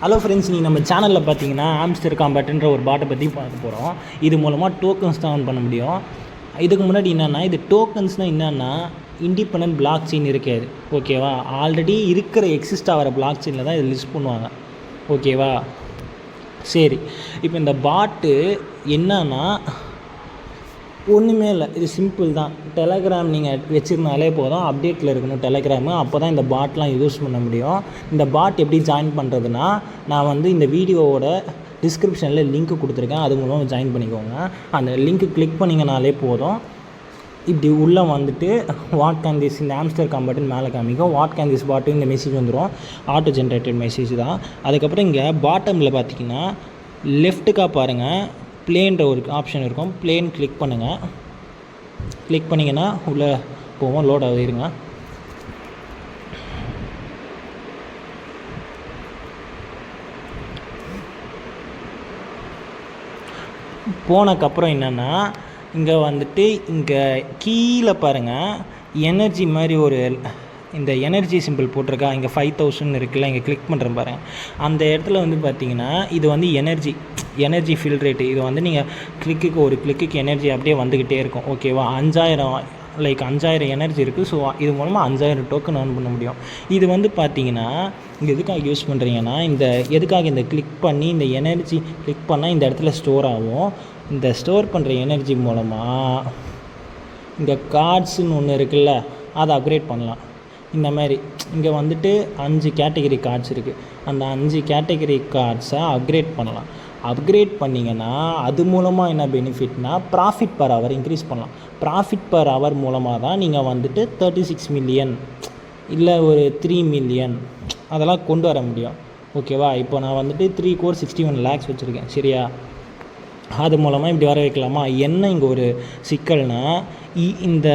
Hello friends, நீங்கள் நம்ம சேனலில் பார்த்தீங்கன்னா ஆம்ஸ்டர் காம்பேட்டுன்ற ஒரு பாட்டை பற்றி பார்க்க போகிறோம். இது மூலமாக டோக்கன்ஸ் தான் ஆன் பண்ண முடியும். இதுக்கு முன்னாடி என்னென்னா, இது டோக்கன்ஸ்னால் என்னென்னா இண்டிபெண்டன்ட் பிளாக் செயின் இருக்காது. ஓகேவா? ஆல்ரெடி இருக்கிற எக்ஸிஸ்ட் ஆகிற பிளாக் செயினில் தான் இது லிஸ்ட் பண்ணுவாங்க. ஓகேவா? சரி, இப்போ இந்த பாட்டு என்னன்னா ஒன்றுமே இல்லை, இது சிம்பிள் தான். டெலகிராம் நீங்கள் வச்சுருந்தாலே போதும், அப்டேட்டில் இருக்கணும் டெலகிராமு. அப்போ தான் இந்த பாட்லாம் யூஸ் பண்ண முடியும். இந்த பாட் எப்படி ஜாயின் பண்ணுறதுனா, நான் இந்த வீடியோவோட டிஸ்கிரிப்ஷனில் லிங்க் கொடுத்துருக்கேன், அது மூலமாக ஜாயின் பண்ணிக்கோங்க. அந்த லிங்க்கு கிளிக் பண்ணிங்கனாலே போதும். இப்படி உள்ளே வந்துட்டு வாட் கேன் திஸ் இந்த ஆம்ஸ்டர் காம்பேட்டுன்னு மேலே காமிக்கும். வாட் கேன் திஸ் பாட்டு இந்த மெசேஜ் வந்துடும். ஆட்டோ ஜென்ரேட்டட் மெசேஜ் தான். அதுக்கப்புறம் இங்கே பாட்டமில் பார்த்தீங்கன்னா லெஃப்ட்டுக்காக பாருங்கள், ப்ளேன்ற ஒரு ஆப்ஷன் இருக்கும். ப்ளேன் கிளிக் பண்ணுங்கள். கிளிக் பண்ணிங்கன்னா உள்ளே போவோம். லோட் ஆகுது, இருங்க. போனதுக்கப்புறம் என்னென்னா, இங்கே இங்கே கீழே பாருங்கள், எனர்ஜி மாதிரி ஒரு இந்த எனர்ஜி சிம்பிள் போட்டிருக்கா. இங்கே 5000 இருக்குல்ல, இங்கே கிளிக் பண்ணுறேன் பாருங்கள். அந்த இடத்துல பார்த்தீங்கன்னா இது எனர்ஜி ஃபில் ரேட்டு. இது நீங்கள் கிளிக்குக்கு ஒரு கிளிக்குக்கு எனர்ஜி அப்படியே வந்துக்கிட்டே இருக்கும். ஓகேவா? 5000 எனர்ஜி இருக்குது. ஸோ இது மூலமாக 5000 டோக்கன் ஆன் பண்ண முடியும். இது பார்த்தீங்கன்னா இங்கே எதுக்காக யூஸ் பண்ணுறீங்கன்னா, இந்த கிளிக் பண்ணி இந்த எனர்ஜி கிளிக் பண்ணால் இந்த இடத்துல ஸ்டோர் ஆகும். இந்த ஸ்டோர் பண்ணுற எனர்ஜி மூலமாக இங்கே கார்ட்ஸுன்னு ஒன்று இருக்குல்ல, அதை அப்கிரேட் பண்ணலாம். இந்த மாதிரி இங்கே 5 கேட்டகரி கார்ட்ஸ் இருக்குது. அந்த 5 கேட்டகரி கார்ட்ஸை அப்கிரேட் பண்ணலாம். அப்கிரேட் பண்ணிங்கன்னா அது மூலமாக என்ன பெனிஃபிட்னா, ப்ராஃபிட் பர் ஹவர் இன்க்ரீஸ் பண்ணலாம். ப்ராஃபிட் பர் ஹவர் மூலமாக தான் நீங்கள் 36 மில்லியன் இல்லை ஒரு 3 மில்லியன் அதெல்லாம் கொண்டு வர முடியும். ஓகேவா? இப்போ நான் 3,61 lakhs வச்சுருக்கேன். சரியா? அது மூலமாக இப்படி வர வைக்கலாமா? என்ன இங்கே ஒரு சிக்கல்னால், இந்த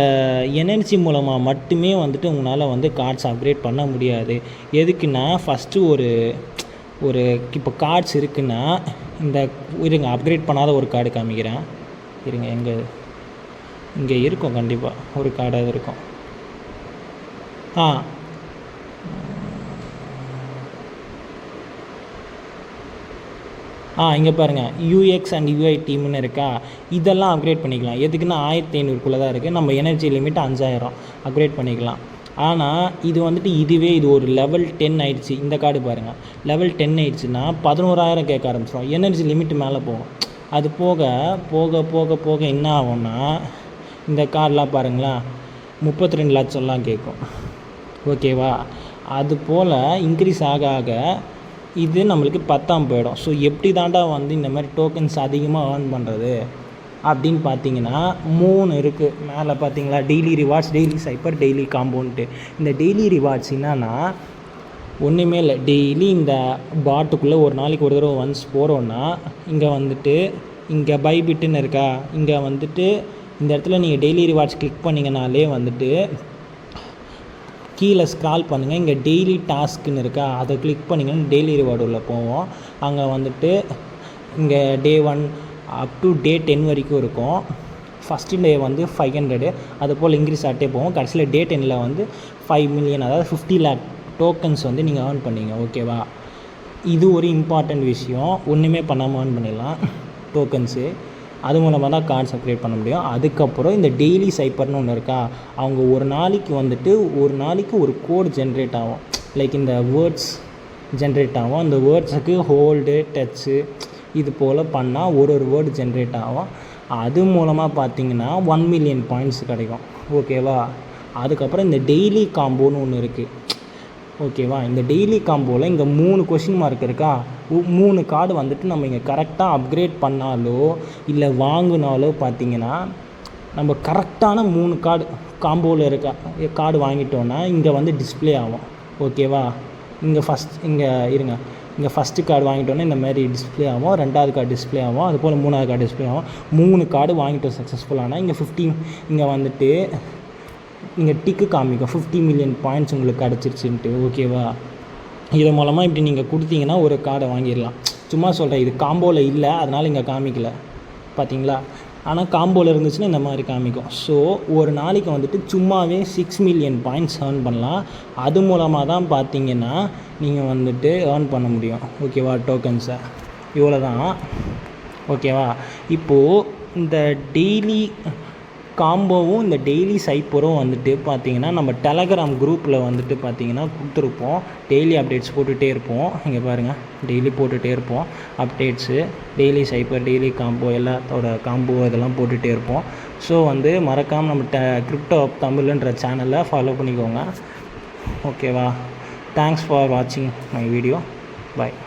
எனர்ஜி மூலமாக மட்டுமே உங்களால் கார்ட்ஸ் அப்கிரேட் பண்ண முடியாது. எதுக்குன்னா, ஃபஸ்ட்டு ஒரு இப்போ கார்ட்ஸ் இருக்குன்னா, இருங்க அப்கிரேட் பண்ணாத ஒரு கார்டு காமிக்கிறேன். இருங்க, இங்கே இருக்கும் கண்டிப்பாக ஒரு கார்டாக இருக்கும். இங்கே பாருங்கள், யூஎக்ஸ் அண்ட் யூஐ டீம்னு இருக்கா. இதெல்லாம் அப்கிரேட் பண்ணிக்கலாம். எதுக்குன்னா 1500 தான் இருக்குது. நம்ம எனர்ஜி லிமிட் 5000 அப்கிரேட் பண்ணிக்கலாம். ஆனால் இதுவே ஒரு லெவல் 10 ஆகிடுச்சு. இந்த கார்டு பாருங்கள், லெவல் 10 ஆகிடுச்சுன்னா 11000 கேட்க ஆரம்பிச்சிடும். எனர்ஜி லிமிட் மேலே போகும். அது போக போக போக போக என்ன ஆகும்னா, இந்த கார்டெலாம் பாருங்களேன் 32 லட்சம்லாம் கேட்கும். ஓகேவா? அது போல் இன்க்ரீஸ் ஆக ஆக இது நம்மளுக்கு 10 போயிடும். ஸோ எப்படி தாண்டா இந்த மாதிரி டோக்கன்ஸ் அதிகமாக ஏர்ன் பண்ணுறது அப்படின்னு பார்த்தீங்கன்னா, 3 இருக்குது. மேலே பார்த்தீங்களா, daily rewards, daily cipher, daily compound. இந்த டெய்லி ரிவார்ட்ஸ் என்னன்னா ஒன்றுமே இல்லை. டெய்லி இந்த பாட்டுக்குள்ளே ஒரு நாளைக்கு ஒரு தடவை ஒன்ஸ் போகிறோன்னா, இங்கே இங்கே பைபிட்டுன்னு இருக்கா. இங்கே இந்த இடத்துல நீங்கள் டெய்லி ரிவார்ட்ஸ் கிளிக் பண்ணிங்கனாலே கீழே ஸ்க்ரால் பண்ணுங்கள். இங்கே டெய்லி டாஸ்க்குன்னு இருக்கா, அதை கிளிக் பண்ணிங்கன்னா டெய்லி ரிவார்டு உள்ள போவோம். அங்கே இங்கே டே 1 அப் டு டே 10 வரைக்கும் இருக்கும். ஃபஸ்ட்டு டே 500, அது போல் இன்க்ரீஸ் ஆகிட்டே போவோம். கடைசியில் டே 10ல் 5 மில்லியன், அதாவது 50 lakh டோக்கன்ஸ் நீங்கள் ஏர்ன் பண்ணிங்க. ஓகேவா? இது ஒரு இம்பார்ட்டண்ட் விஷயம். ஒன்றுமே பண்ணாமல் ஏர்ன் பண்ணிடலாம் டோக்கன்ஸு. அது மூலமாக தான் கார்ட்ஸ் அப்கிரேட் பண்ண முடியும். அதுக்கப்புறம் இந்த டெய்லி சைப்பர்னு ஒன்று இருக்கா, அவங்க ஒரு நாளைக்கு ஒரு கோட் ஜென்ரேட் ஆகும். லைக் இந்த வேர்ட்ஸ் ஜென்ரேட் ஆகும். அந்த வேர்ட்ஸுக்கு ஹோல்டு, டச்சு இது போல் பண்ணால் ஒரு வேர்டு ஜென்ரேட் ஆகும். அது மூலமாக பார்த்தீங்கன்னா 1 மில்லியன் பாயிண்ட்ஸ் கிடைக்கும். ஓகேவா? அதுக்கப்புறம் இந்த டெய்லி காம்போன்னு ஒன்று இருக்குது. ஓகேவா? இந்த டெய்லி காம்போவில் இங்கே 3 கொஷின் மார்க் இருக்கா. 3 கார்டு நம்ம இங்கே கரெக்டாக அப்கிரேட் பண்ணாலோ இல்லை வாங்கினாலோ பார்த்தீங்கன்னா, நம்ம கரெக்டான 3 கார்டு காம்போவில் இருக்க கார்டு வாங்கிட்டோன்னா இங்கே டிஸ்பிளே ஆகும். ஓகேவா? இங்கே ஃபஸ்ட்டு கார்டு வாங்கிட்டோன்னா இந்த மாதிரி டிஸ்பிளே ஆகும். 2வது கார்டு டிஸ்பிளே ஆகும். அதுபோல் 3வது கார்டு டிஸ்பிளே ஆகும். 3 கார்டு வாங்கிட்டோம் சக்ஸஸ்ஃபுல்லானால் இங்கே 50 இங்கே டிக்கு காமிக்கும் 50 மில்லியன் பாயிண்ட்ஸ் உங்களுக்கு கிடச்சிருச்சுன்ட்டு. ஓகேவா? இது மூலமாக இப்படி நீங்கள் கொடுத்தீங்கன்னா ஒரு கார்டை வாங்கிடலாம். சும்மா சொல்கிறேன், இது காம்போவில் இல்லை, அதனால் இங்கே காமிக்கல. பார்த்தீங்களா? ஆனால் காம்போவில் இருந்துச்சுன்னா இந்த மாதிரி காமிக்கும். ஸோ ஒரு நாளைக்கு வந்துட்டு சும்மாவே 6 மில்லியன் பாயிண்ட்ஸ் ஏர்ன் பண்ணலாம். அது மூலமாக தான் பார்த்தீங்கன்னா நீங்கள் வந்துட்டு ஏர்ன் பண்ண முடியும். ஓகேவா, டோக்கன்ஸை இவ்வளோ தான். ஓகேவா, இப்போது இந்த டெய்லி காம்போவும் இந்த டெய்லி சைப்பரும் வந்துட்டு பார்த்திங்கன்னா நம்ம டெலகிராம் குரூப்பில் வந்துட்டு பார்த்திங்கன்னா கொடுத்துருப்போம். டெய்லி அப்டேட்ஸ் போட்டுகிட்டே இருப்போம். இங்கே பாருங்கள், டெய்லி போட்டுகிட்டே இருப்போம் updates. Daily cipher, daily combo, எல்லாத்தோட காம்போ இதெல்லாம் போட்டுகிட்டே இருப்போம். ஸோ வந்து மறக்காமல் நம்ம கிரிப்டோ தமிழ்ன்ற சேனலை ஃபாலோ பண்ணிக்கோங்க. ஓகேவா, தேங்க்ஸ் ஃபார் வாட்சிங் மை வீடியோ. பாய்.